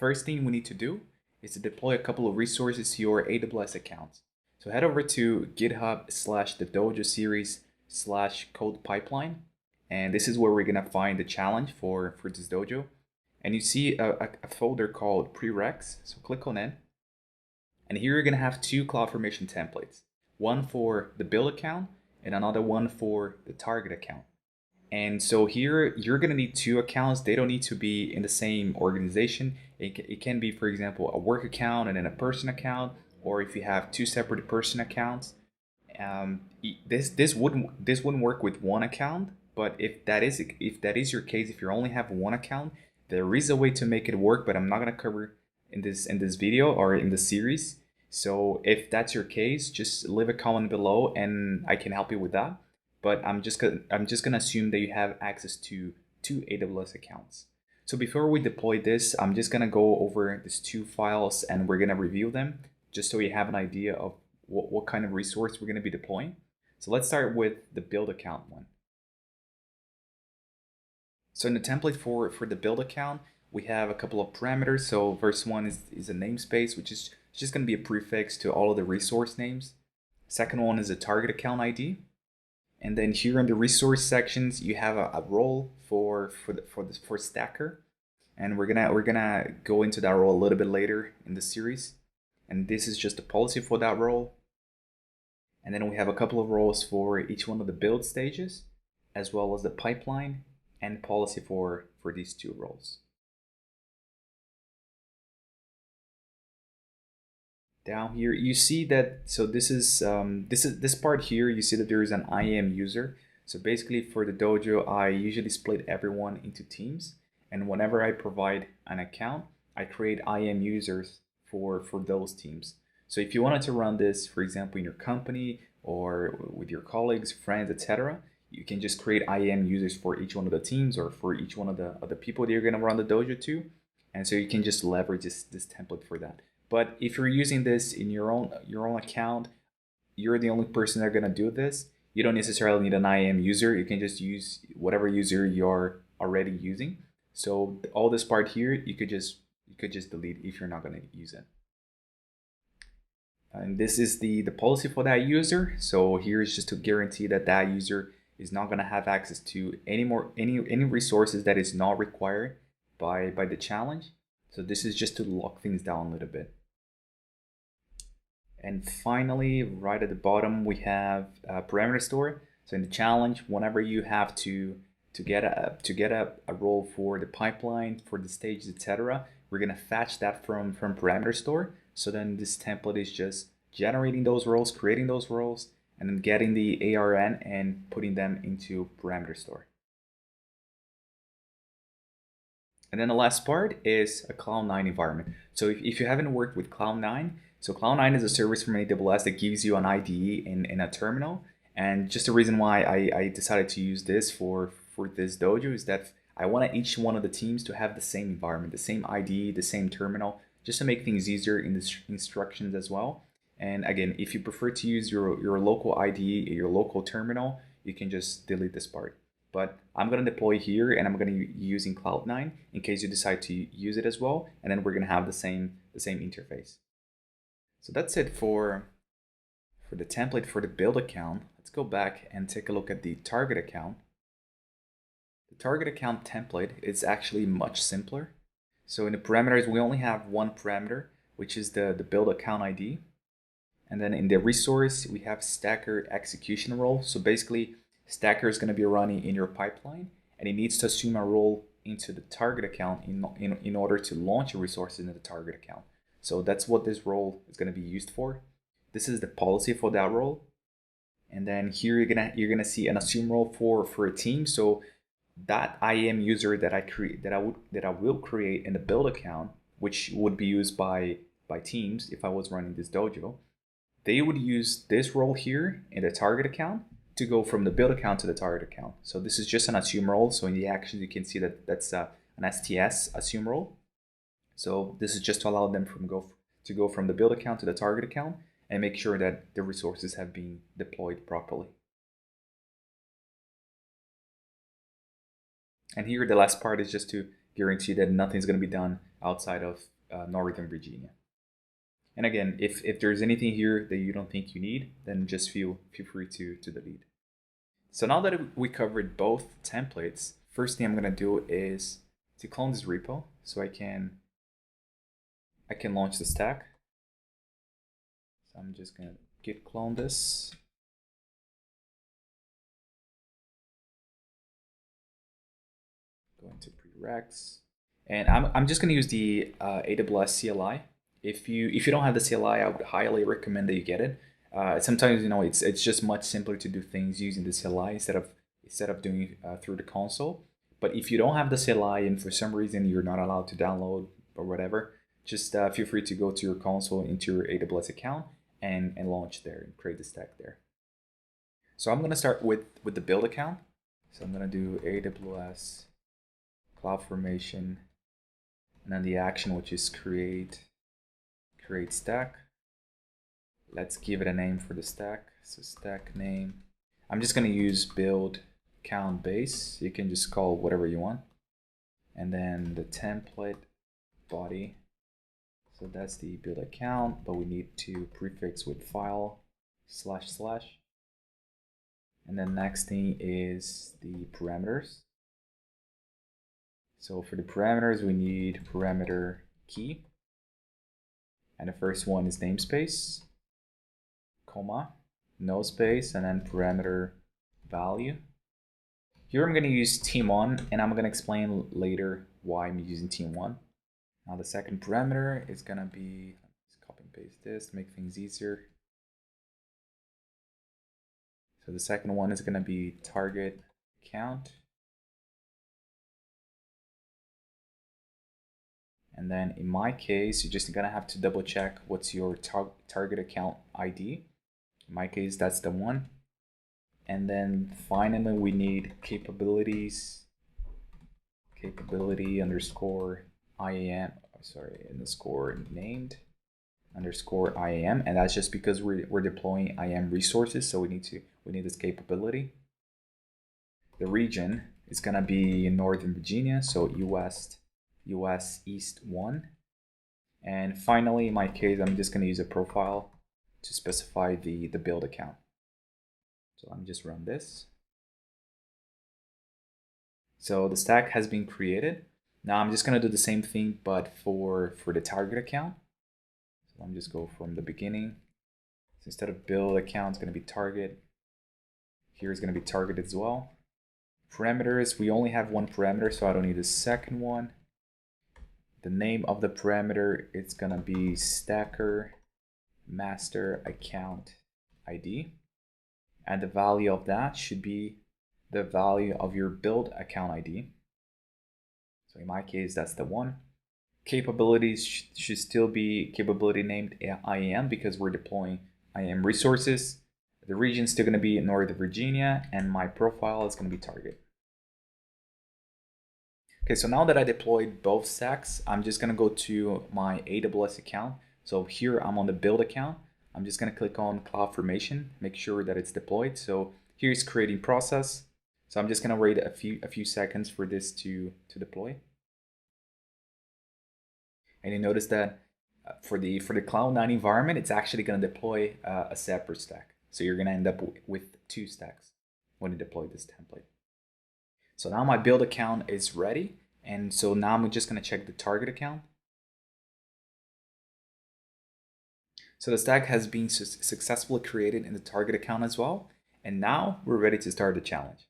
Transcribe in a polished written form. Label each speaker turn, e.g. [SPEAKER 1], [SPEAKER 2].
[SPEAKER 1] First thing we need to do is to deploy a couple of resources to your AWS account. So head over to github/the Dojo series /CodePipeline, and this is where we're gonna find the challenge for this dojo. And you see a folder called Pre-Reqs, so click on it. And here you're gonna have two CloudFormation templates, one for the build account and another one for the target account. And so here you're gonna need two accounts. They don't need to be in the same organization. It can be, for example, a work account and then a person account, or if you have two separate person accounts. This wouldn't work with one account. But if that is your case, if you only have one account, there is a way to make it work. But I'm not gonna cover in this video or in the series. So if that's your case, just leave a comment below and I can help you with that. But I'm just gonna assume that you have access to two AWS accounts. So before we deploy this, I'm just gonna go over these two files and we're gonna review them just so you have an idea of what kind of resource we're gonna be deploying. So let's start with the build account one. So in the template for the build account, we have a couple of parameters. So first one is a namespace, which is just gonna be a prefix to all of the resource names. Second one is a target account ID. And then here in the resource sections, you have a role for Stacker, and we're gonna go into that role a little bit later in the series. And this is just a policy for that role. And then we have a couple of roles for each one of the build stages, as well as the pipeline and policy for these two roles. Down here you see that, so this part here, you see that there is an IAM user. So basically for the dojo, I usually split everyone into teams, and whenever I provide an account, I create IAM users for those teams. So if you wanted to run this, for example, in your company or with your colleagues, friends, etc., you can just create IAM users for each one of the teams or for each one of the people that you're going to run the dojo to. And so you can just leverage this template for that. But if you're using this in your own account, you're the only person that's gonna do this. You don't necessarily need an IAM user. You can just use whatever user you're already using. So all this part here, you could just delete if you're not gonna use it. And this is the policy for that user. So here is just to guarantee that that user is not gonna have access to any resources that is not required by the challenge. So this is just to lock things down a little bit. And finally, right at the bottom, we have a parameter store. So in the challenge, whenever you have to get a role for the pipeline, for the stages, etc., we're gonna fetch that from parameter store. So then this template is just generating those roles, creating those roles, and then getting the ARN and putting them into parameter store. And then the last part is a Cloud9 environment. So if you haven't worked with Cloud9, so Cloud9 is a service from AWS that gives you an IDE in a terminal. And just the reason why I decided to use this for this dojo is that I want each one of the teams to have the same environment, the same IDE, the same terminal, just to make things easier in the instructions as well. And again, if you prefer to use your local IDE, your local terminal, you can just delete this part. But I'm going to deploy here and I'm going to be using Cloud9 in case you decide to use it as well. And then we're going to have the same interface. So that's it for the template for the build account. Let's go back and take a look at the target account. The target account template is actually much simpler. So in the parameters, we only have one parameter, which is the build account ID. And then in the resource, we have Stacker execution role. So basically, Stacker is going to be running in your pipeline, and it needs to assume a role into the target account in order to launch a resource into the target account. So that's what this role is going to be used for. This is the policy for that role. And then here you're gonna see an assume role for a team. So that IAM user that I will create in the build account, which would be used by teams if I was running this dojo, they would use this role here in the target account to go from the build account to the target account. So this is just an assume role. So in the actions, you can see that that's an STS assume role. So this is just to allow them to go from the build account to the target account and make sure that the resources have been deployed properly. And here the last part is just to guarantee that nothing's going to be done outside of Northern Virginia. And again, if there's anything here that you don't think you need, then just feel free to delete. So now that we covered both templates, first thing I'm going to do is to clone this repo so I can launch the stack. So I'm just going to git clone this. Going to prereqs, and I'm just going to use the AWS CLI. If you don't have the CLI, I would highly recommend that you get it. Sometimes it's just much simpler to do things using the CLI instead of doing through the console. But if you don't have the CLI and for some reason you're not allowed to download or whatever, just feel free to go to your console into your AWS account and launch there and create the stack there. So I'm going to start with the build account. So I'm going to do AWS CloudFormation, and then the action, which is create stack. Let's give it a name for the stack. So stack name, I'm just going to use build count base. You can just call whatever you want. And then the template body. So that's the build account, but we need to prefix with file // And then next thing is the parameters. So for the parameters, we need parameter key. And the first one is namespace, comma, no space, and then parameter value. Here I'm going to use team1, and I'm going to explain later why I'm using team1. Now the second parameter is going to be, let's copy and paste this to make things easier. So the second one is going to be target count. And then in my case, you're just gonna have to double check what's your target account ID. In my case, that's the one. And then finally, we need capability underscore IAM, underscore named underscore IAM. And that's just because we're deploying IAM resources. So we need this capability. The region is gonna be in Northern Virginia. So US East 1. And finally, in my case, I'm just going to use a profile to specify the build account. So let me just run this. So the stack has been created. Now I'm just going to do the same thing, but for the target account. So let me just go from the beginning. So instead of build account, it's going to be target. Here is going to be target as well. Parameters, we only have one parameter, so I don't need a second one. The name of the parameter, it's gonna be stacker master account ID. And the value of that should be the value of your build account ID. So in my case, that's the one. Capabilities should still be capability named IAM because we're deploying IAM resources. The region is still gonna be in Northern Virginia, and my profile is gonna be target. Okay, so now that I deployed both stacks, I'm just gonna go to my AWS account. So here I'm on the build account. I'm just gonna click on CloudFormation, make sure that it's deployed. So here's creating process. So I'm just gonna wait a few seconds for this to deploy. And you notice that for the Cloud9 environment, it's actually gonna deploy a separate stack. So you're gonna end up with two stacks when you deploy this template. So now my build account is ready. And so now I'm just going to check the target account. So the stack has been successfully created in the target account as well. And now we're ready to start the challenge.